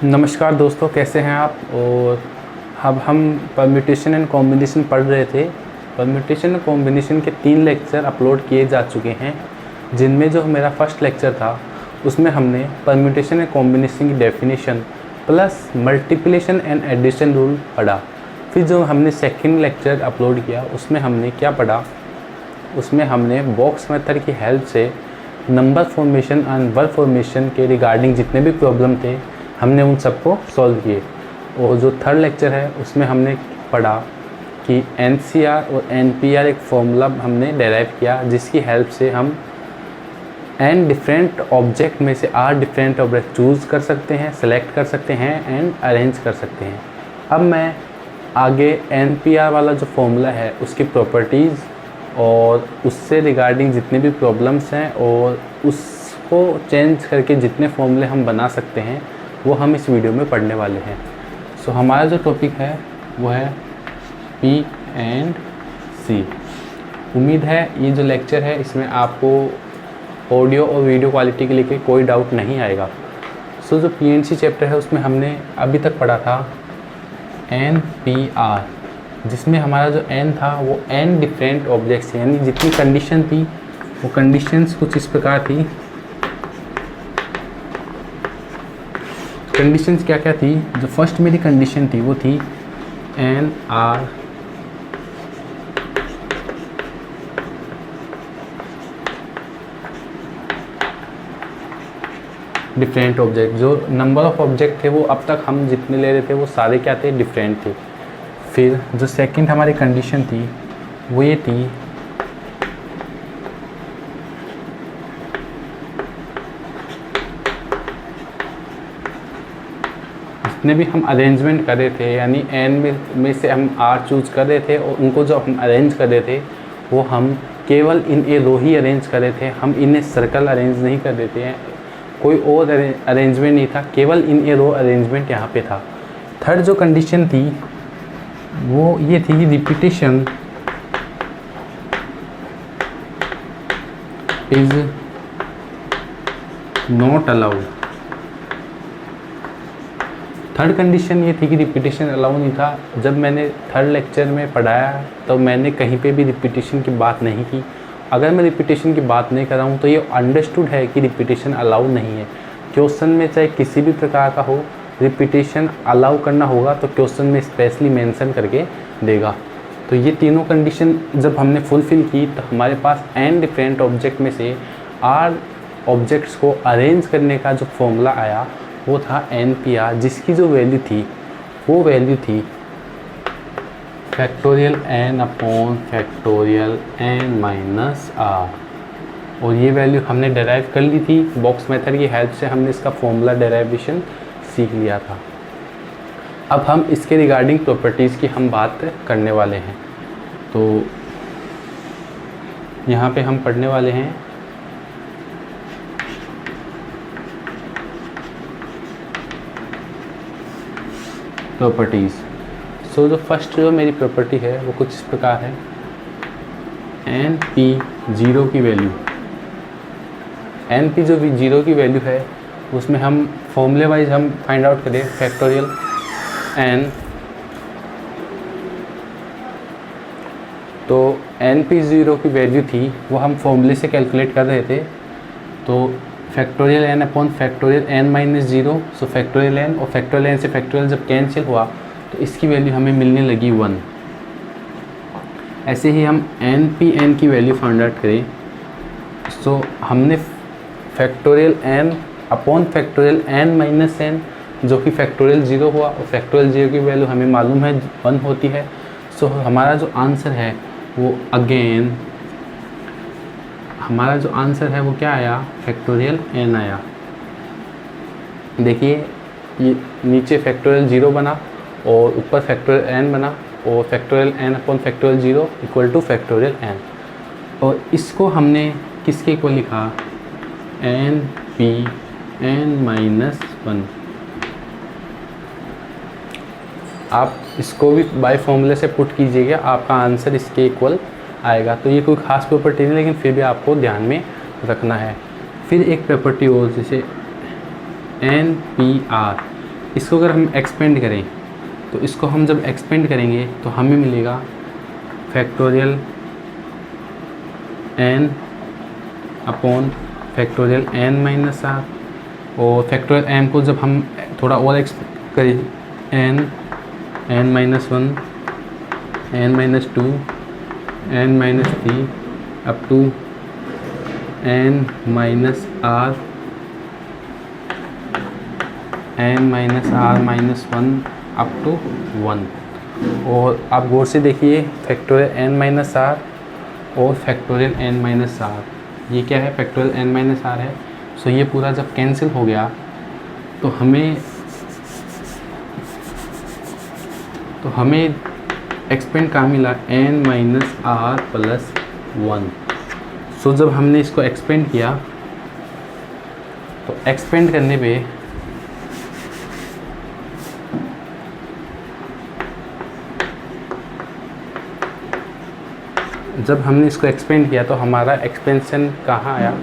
नमस्कार दोस्तों, कैसे हैं आप। और अब हम परम्यूटेशन एंड कॉम्बिनेशन पढ़ रहे थे। परम्यूटेशन एंड कॉम्बिनेशन के 3 लेक्चर अपलोड किए जा चुके हैं, जिनमें जो मेरा फर्स्ट लेक्चर था उसमें हमने परम्यूटेशन एंड कॉम्बिनेशन की definition plus multiplication and addition rule पढ़ा। फिर जो हमने सेकंड लेक्चर अपलोड किया उसमें हमने क्या पढ़ा, उसमें हमने बॉक्स मेथड की हेल्प से number formation and word formation के रिगार्डिंग जितने भी प्रॉब्लम थे हमने उन सबको सॉल्व किए। और जो थर्ड लेक्चर है उसमें हमने पढ़ा कि NCR और NPR एक फॉर्मूला हमने डेराइव किया, जिसकी हेल्प से हम n डिफरेंट ऑब्जेक्ट में से r डिफरेंट ऑब्जेक्ट चूज़ कर सकते हैं, सेलेक्ट कर सकते हैं एंड अरेंज कर सकते हैं। अब मैं आगे NPR वाला जो फॉर्मूला है उसकी प्रॉपर्टीज़ और उससे रिगार्डिंग जितने भी प्रॉब्लम्स हैं और उसको चेंज करके जितने फॉर्मूले हम बना सकते हैं वो हम इस वीडियो में पढ़ने वाले हैं। सो हमारा जो टॉपिक है वो है P एंड C। उम्मीद है ये जो लेक्चर है इसमें आपको ऑडियो और वीडियो क्वालिटी के लिए कोई डाउट नहीं आएगा। सो जो P एंड C चैप्टर है उसमें हमने अभी तक पढ़ा था NPR, जिसमें हमारा जो n था वो n डिफरेंट ऑब्जेक्ट्स, यानी जितनी कंडीशन थी वो कंडीशंस कुछ इस प्रकार थी। कंडीशंस क्या क्या थी, जो फर्स्ट मेरी कंडीशन थी वो थी n r डिफरेंट ऑब्जेक्ट। जो नंबर ऑफ ऑब्जेक्ट थे वो अब तक हम जितने ले रहे थे वो सारे क्या थे, डिफरेंट थे। फिर जो सेकंड हमारी कंडीशन थी वो ये थी जितने भी हम अरेंजमेंट कर रहे थे, यानी n में से हम r चूज़ कर रहे थे और उनको जो हम अरेंज कर रहे थे वो हम केवल इन ए रो ही अरेंज कर रहे थे, हम इन ए सर्कल अरेंज नहीं कर रहे थे, कोई और अरेंजमेंट नहीं था, केवल इन ए रो अरेंजमेंट यहाँ पे था। थर्ड जो कंडीशन थी वो ये थी, repetition is not allowed. Third condition ये थी कि रिपीटेशन अलाउ नहीं था। जब मैंने थर्ड लेक्चर में पढ़ाया तो मैंने कहीं पे भी रिपीटेशन की बात नहीं की। अगर मैं रिपीटेशन की बात नहीं कर रहा हूँ तो ये अंडरस्टूड है कि रिपीटेशन अलाउ नहीं है। क्वेश्चन में चाहे किसी भी प्रकार का हो, रिपीटेशन अलाउ करना होगा तो क्वेश्चन में स्पेशली मेंशन करके देगा। तो ये तीनों कंडीशन जब हमने फुलफ़िल की तो हमारे पास n डिफरेंट ऑब्जेक्ट में से r ऑब्जेक्ट्स को अरेंज करने का जो फॉर्मूला आया वो था NPR, जिसकी जो वैल्यू थी वो वैल्यू थी factorial n upon factorial n minus r। और ये वैल्यू हमने डेराइव कर ली थी, बॉक्स मेथड की हेल्प से हमने इसका फॉर्मूला डेराइवेशन सीख लिया था। अब हम इसके रिगार्डिंग प्रॉपर्टीज़ की हम बात करने वाले हैं। तो यहाँ पे हम पढ़ने वाले हैं प्रॉपर्टीज़। सो जो फर्स्ट जो मेरी प्रॉपर्टी है वो कुछ इस प्रकार है, NP0 की वैल्यू, NP जो 0 की वैल्यू है उसमें हम फॉर्मूले वाइज हम फाइंड आउट करें फैक्टोरियल n। तो NP0 की वैल्यू थी वो हम फॉर्मूले से कैलकुलेट कर रहे थे। तो factorial n upon factorial n minus 0, सो फैक्टोरियल n और फैक्टोरियल n से फैक्टोरियल जब कैंसिल हुआ तो इसकी वैल्यू हमें मिलने लगी 1। ऐसे ही हम NPn की वैल्यू फाइंड आउट करें। सो हमने factorial n upon factorial n minus n, जो कि फैक्टोरियल 0 हुआ, और फैक्टोरियल 0 की वैल्यू हमें मालूम है 1 होती है। सो हमारा जो आंसर है वो अगेन हमारा जो आंसर है वो क्या आया, फैक्टोरियल n आया। देखिए ये नीचे फैक्टोरियल 0 बना और ऊपर फैक्टोरियल n बना, और factorial n upon factorial 0 equal two factorial n। और इसको हमने किसके इक्वल लिखा, NPn माइनस 1। आप इसको भी बाय फॉर्मूले से पुट कीजिएगा, आपका आंसर इसके इक्वल आएगा। तो ये कोई ख़ास प्रॉपर्टी नहीं, लेकिन फिर भी आपको ध्यान में रखना है। फिर एक प्रॉपर्टी और, जैसे NPR, इसको अगर हम एक्सपेंड करें तो इसको हम जब एक्सपेंड करेंगे तो हमें मिलेगा factorial n upon factorial n minus r, और फैक्टोरियल m को जब हम थोड़ा और करें n minus 1, n minus 2, n minus 3 up to n minus r, n minus r minus 1 up to 1। और आप गौर से देखिए फैक्टोरियल n माइनस r और फैक्टोरियल n माइनस r, ये क्या है, फैक्टोरियल n माइनस r है। सो ये पूरा जब कैंसिल हो गया तो हमें एक्सपेंड कहाँ मिला, n माइनस r प्लस 1। सो जब हमने इसको एक्सपेंड किया तो एक्सपेंड करने पे जब हमने इसको एक्सपेंड किया तो हमारा एक्सपेंशन कहाँ आया,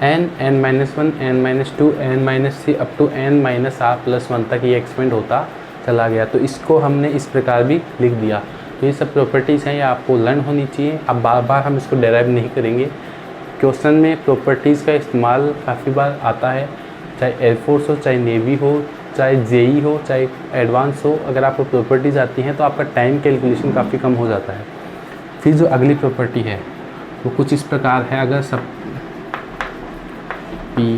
n minus 1, n minus 2, n minus 3 up to n minus r plus 1 तक ये एक्सपेंड होता चला गया। तो इसको हमने इस प्रकार भी लिख दिया। तो ये सब प्रॉपर्टीज़ हैं, ये आपको लर्न होनी चाहिए। अब बार बार हम इसको डेराइव नहीं करेंगे। क्वेश्चन में प्रॉपर्टीज़ का इस्तेमाल काफ़ी बार आता है, चाहे एयरफोर्स हो, चाहे नेवी हो, चाहे जेई हो, चाहे एडवांस हो। अगर आपको प्रॉपर्टीज़ आती हैं तो आपका टाइम कैलकुलेशन काफ़ी कम हो जाता है। फिर जो अगली प्रॉपर्टी है वो कुछ इस प्रकार है, अगर सब P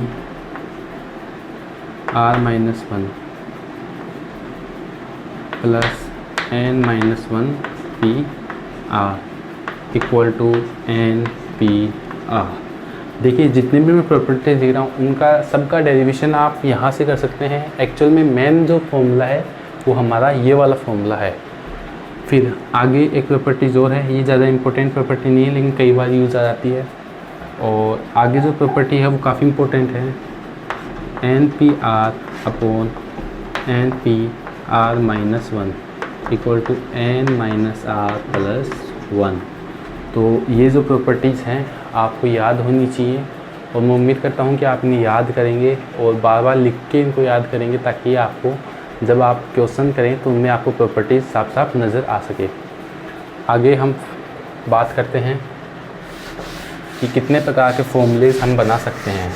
r minus 1 plus n minus 1 P r equal to n P r। देखिए जितने भी मैं प्रॉपर्टीज दे रहा हूँ उनका सबका डेरिवेशन आप यहाँ से कर सकते हैं। एक्चुअल में मेन जो फॉर्मूला है वो हमारा ये वाला फॉर्मूला है। फिर आगे एक प्रॉपर्टीज और है, ये ज़्यादा इंपॉर्टेंट प्रॉपर्टी नहीं है लेकिन कई बार यूज़ आ जाती है। और आगे जो प्रॉपर्टी है वो काफ़ी इम्पोर्टेंट है, N P R upon N P R minus 1 equal to N minus R plus 1। तो ये जो प्रॉपर्टीज़ हैं आपको याद होनी चाहिए और मैं उम्मीद करता हूँ कि आप इन्हें याद करेंगे और बार बार लिख के इनको याद करेंगे ताकि आपको जब आप क्वेश्चन करें तो उनमें आपको प्रॉपर्टीज़ साफ साफ नज़र आ सके। आगे हम बात करते हैं कि कितने प्रकार के फॉर्मूलेज हम बना सकते हैं।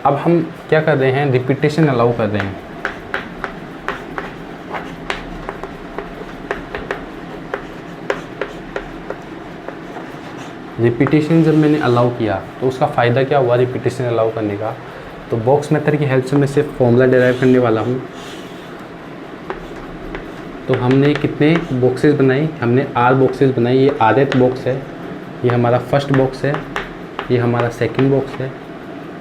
अब हम क्या कर रहे हैं, रिपीटेशन अलाउ कर रहे हैं। रिपीटेशन जब मैंने अलाउ किया तो उसका फ़ायदा क्या हुआ रिपीटेशन अलाउ करने का, तो बॉक्स मेथड की हेल्प से मैं सिर्फ फॉर्मूला डिराइव करने वाला हूँ। तो हमने कितने बॉक्सेस बनाई, हमने आर बॉक्सेस बनाई। ये आरथ बॉक्स है, ये हमारा फर्स्ट बॉक्स है, ये हमारा सेकंड बॉक्स है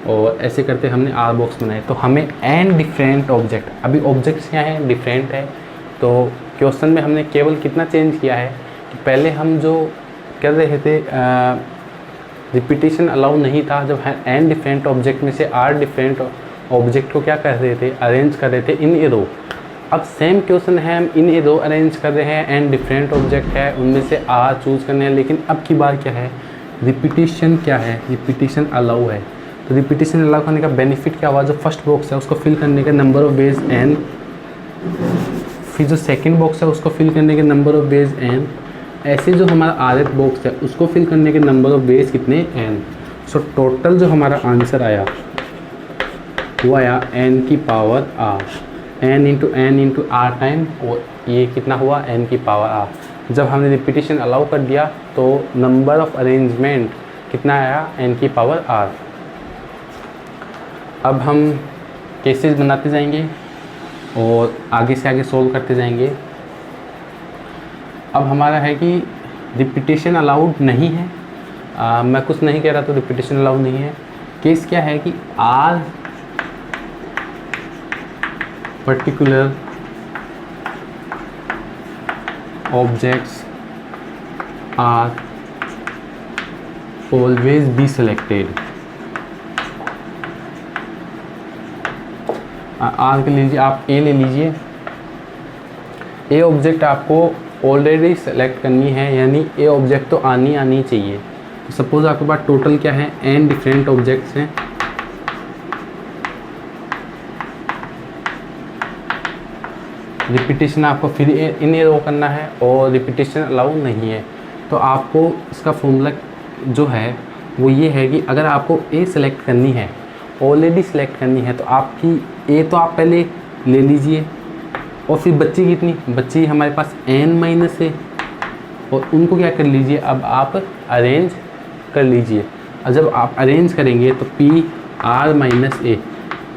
और ऐसे करते हमने आर बॉक्स बनाए। तो हमें एन डिफरेंट ऑब्जेक्ट, अभी ऑब्जेक्ट्स क्या हैं, डिफरेंट है। तो क्वेश्चन में हमने केवल कितना चेंज किया है कि पहले हम जो कर रहे थे रिपीटेशन अलाउ नहीं था, जब एन डिफरेंट ऑब्जेक्ट में से आर डिफरेंट ऑब्जेक्ट को क्या कर रहे थे, अरेंज कर रहे थे इन ए रो। अब सेम क्वेश्चन है, हम इन ए रो अरेंज कर रहे हैं, एन डिफरेंट ऑब्जेक्ट है, उनमें से आर चूज़ करने हैं। लेकिन अब की बार क्या है, रिपीटेशन क्या है, रिपीटेशन अलाउ है। तो रिपीटेशन अलाउ करने का बेनिफिट क्या हुआ, जो फर्स्ट बॉक्स है उसको फिल करने का नंबर ऑफ वेज एन, फिर जो सेकंड बॉक्स है उसको फिल करने के नंबर ऑफ वेज एन, ऐसे जो हमारा आरथ बॉक्स है उसको फिल करने के नंबर ऑफ वेज कितने, एन। सो टोटल जो हमारा आंसर आया वो आया एन की power R, N into R time, और ये कितना हुआ, एन की पावर आर। जब हमने रिपीटेशन अलाउ कर दिया तो नंबर ऑफ अरेंजमेंट कितना आया, एन की पावर आर। अब हम केसेस बनाते जाएंगे और आगे से आगे सोल्व करते जाएंगे। अब हमारा है कि रिपीटेशन अलाउड नहीं है, मैं कुछ नहीं कह रहा तो रिपीटेशन अलाउड नहीं है। केस क्या है कि R particular objects are always be selected. R के लीजिए, आप ए ले लीजिए, ए ऑब्जेक्ट आपको ऑलरेडी सेलेक्ट करनी है, यानी ए ऑब्जेक्ट तो आनी चाहिए। तो सपोज़ आपके पास टोटल क्या है, n डिफरेंट ऑब्जेक्ट्स हैं। रिपीटेशन आपको फिर इन ए रो करना है और रिपीटेशन अलाउ नहीं है। तो आपको इसका फॉर्मूला जो है वो ये है कि अगर आपको ए सेलेक्ट करनी है, ऑलरेडी सेलेक्ट करनी है, तो आपकी ए तो आप पहले ले लीजिए और फिर बच्ची कितनी, बच्ची हमारे पास n है और उनको क्या कर लीजिए, अब आप अरेंज कर लीजिए। और जब आप अरेंज करेंगे तो पी आर माइनस ए,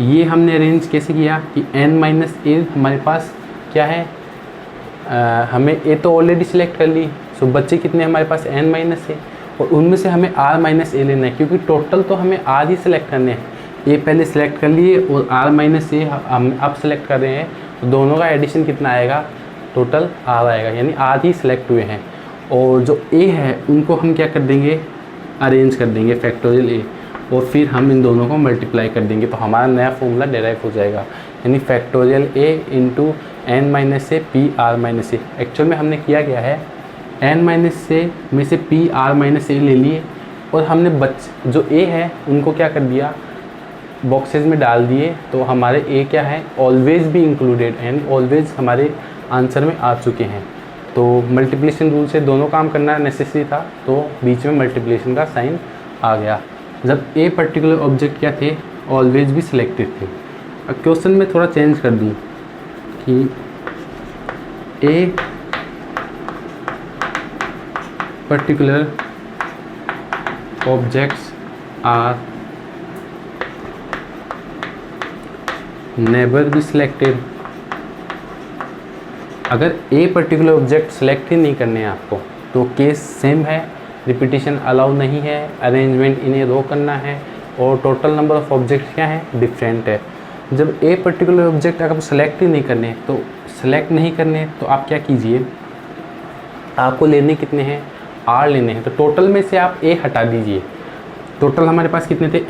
ये हमने अरेंज कैसे किया कि n-a हमारे पास क्या है, हमें ए तो ऑलरेडी सिलेक्ट कर ली, सो बच्चे कितने हमारे पास n-a और उनमें से हमें r-a लेना है, क्योंकि टोटल तो हमें r ही सिलेक्ट करने हैं। ए पहले सिलेक्ट कर लिए और r-a हम अब सिलेक्ट कर रहे हैं, तो दोनों का एडिशन कितना आएगा, टोटल r आएगा, यानी r ही सिलेक्ट हुए हैं। और जो a है उनको हम क्या कर देंगे, अरेंज कर देंगे फैक्टोरियल a, और फिर हम इन दोनों को मल्टीप्लाई कर देंगे, तो हमारा नया फॉर्मूला डेराइव हो जाएगा, यानी factorial a into n-a P r-a। Actual में हमने किया गया है n-a में से पी r-a ले लिए और हमने जो a है उनको क्या कर दिया, बॉक्सेस में डाल दिए, तो हमारे a क्या है, ऑलवेज भी इंक्लूडेड, यानी ऑलवेज हमारे आंसर में आ चुके हैं। तो मल्टीप्लिकेशन रूल से दोनों काम करना नेसेसरी था, तो बीच में मल्टीप्लिकेशन का साइन आ गया जब ए पर्टिकुलर ऑब्जेक्ट क्या थे, ऑलवेज भी सिलेक्टेड थे। अब क्वेश्चन में थोड़ा चेंज कर दूँ कि A particular objects are never be selected. अगर ए पर्टिकुलर ऑब्जेक्ट सेलेक्ट ही नहीं करने हैं आपको, तो केस सेम है, रिपीटेशन अलाउ नहीं है, अरेंजमेंट इन्हें रो करना है और टोटल नंबर ऑफ ऑब्जेक्ट क्या है, डिफरेंट है। जब ए पर्टिकुलर ऑब्जेक्ट अगर सेलेक्ट ही नहीं करने, तो सेलेक्ट नहीं करने तो आप क्या कीजिए, आपको लेने कितने हैं, आर लेने हैं, तो टोटल में से आप ए हटा दीजिए। टोटल हमारे पास कितने थे,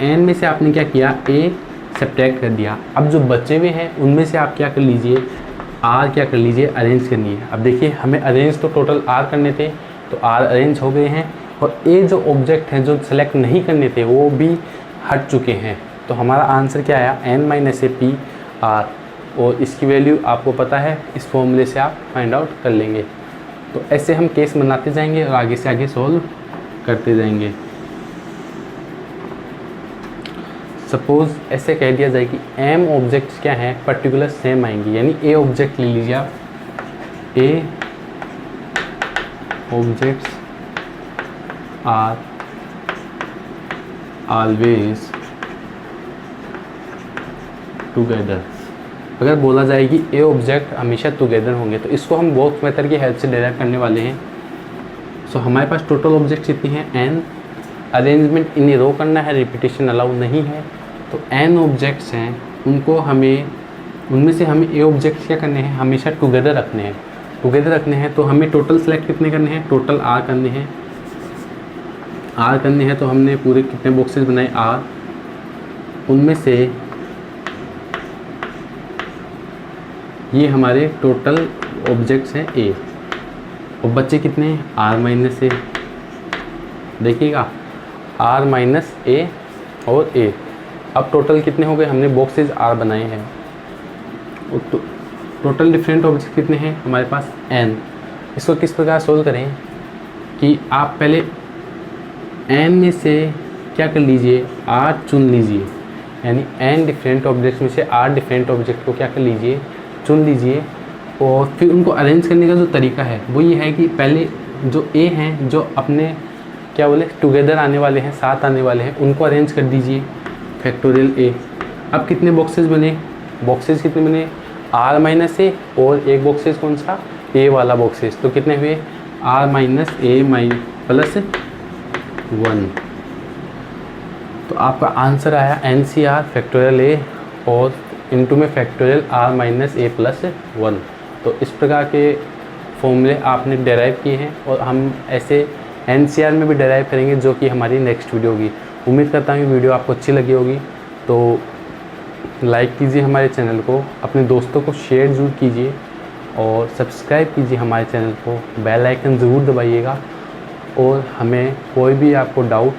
एन में से आपने क्या किया, ए सब्ट्रैक्ट कर दिया। अब जो बचे हुए हैं उनमें से आप क्या कर लीजिए, आर क्या कर लीजिए, अरेंज करनी है। अब देखिए हमें अरेंज तो टोटल आर करने थे, तो आर अरेंज हो गए हैं और ए जो ऑब्जेक्ट हैं जो सेलेक्ट नहीं करने थे वो भी हट चुके हैं। तो हमारा आंसर क्या आया, n-a पी आर, और इसकी वैल्यू आपको पता है, इस फॉर्मूले से आप फाइंड आउट कर लेंगे। तो ऐसे हम केस बनाते जाएंगे और आगे से आगे सॉल्व करते जाएंगे। सपोज़ ऐसे कह दिया जाए कि m ऑब्जेक्ट्स क्या हैं, पर्टिकुलर सेम आएंगी, यानी a ऑब्जेक्ट ले लीजिए आप, a objects are always together. अगर बोला जाए कि a ऑब्जेक्ट हमेशा टुगेदर होंगे, तो इसको हम बॉक्स मेथड की हेल्प से डेराइव करने वाले हैं। सो हमारे पास टोटल ऑब्जेक्ट कितनी हैं, n, अरेंजमेंट इन्हें रो करना है, रिपीटेशन अलाउ नहीं है, तो n ऑब्जेक्ट्स हैं, उनको हमें, उनमें से हमें a ऑब्जेक्ट्स क्या करने हैं, हमेशा टुगेदर रखने हैं। टुगेदर रखने हैं तो हमें टोटल सेलेक्ट कितने करने हैं, टोटल r करने हैं। r करने हैं तो हमने पूरे कितने बॉक्सेस बनाए, r, उनमें से ये हमारे टोटल ऑब्जेक्ट्स हैं a, और बच्चे कितने हैं, r-a। देखिएगा r-a और a, अब टोटल कितने हो गए, हमने बॉक्सेस r बनाए हैं। और टोटल डिफरेंट ऑब्जेक्ट कितने हैं हमारे पास, n। इसको किस प्रकार सोल्व करें कि आप पहले n में से क्या कर लीजिए, r चुन लीजिए, यानी n डिफरेंट ऑब्जेक्ट्स में से r डिफरेंट ऑब्जेक्ट को क्या कर लीजिए, चुन लीजिए। और फिर उनको अरेंज करने का जो तरीका है वो ये है कि पहले जो a हैं, जो अपने क्या बोले टुगेदर आने वाले हैं, साथ आने वाले हैं, उनको अरेंज कर दीजिए, फैक्टोरियल a। अब कितने बॉक्सेस बने, बॉक्सेस कितने बने, r-a और एक बॉक्सेस कौन सा, a वाला बॉक्सेस, तो कितने हुए, r-a प्लस 1। तो आपका आंसर आया NCR फैक्टोरियल a और इनटू में फैक्टोरियल r-a प्लस 1। तो इस प्रकार के फॉर्मूले आपने डेराइव किए हैं और हम ऐसे NCR में भी डेराइव करेंगे, जो कि हमारी नेक्स्ट वीडियो होगी। उम्मीद करता हूँ कि वीडियो आपको अच्छी लगी होगी, तो लाइक कीजिए हमारे चैनल को, अपने दोस्तों को शेयर ज़रूर कीजिए और सब्सक्राइब कीजिए हमारे चैनल को, बेल आइकन ज़रूर दबाइएगा। और हमें कोई भी आपको डाउट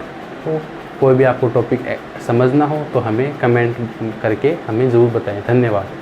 हो, कोई भी आपको टॉपिक समझना हो तो हमें कमेंट करके हमें ज़रूर बताएं। धन्यवाद।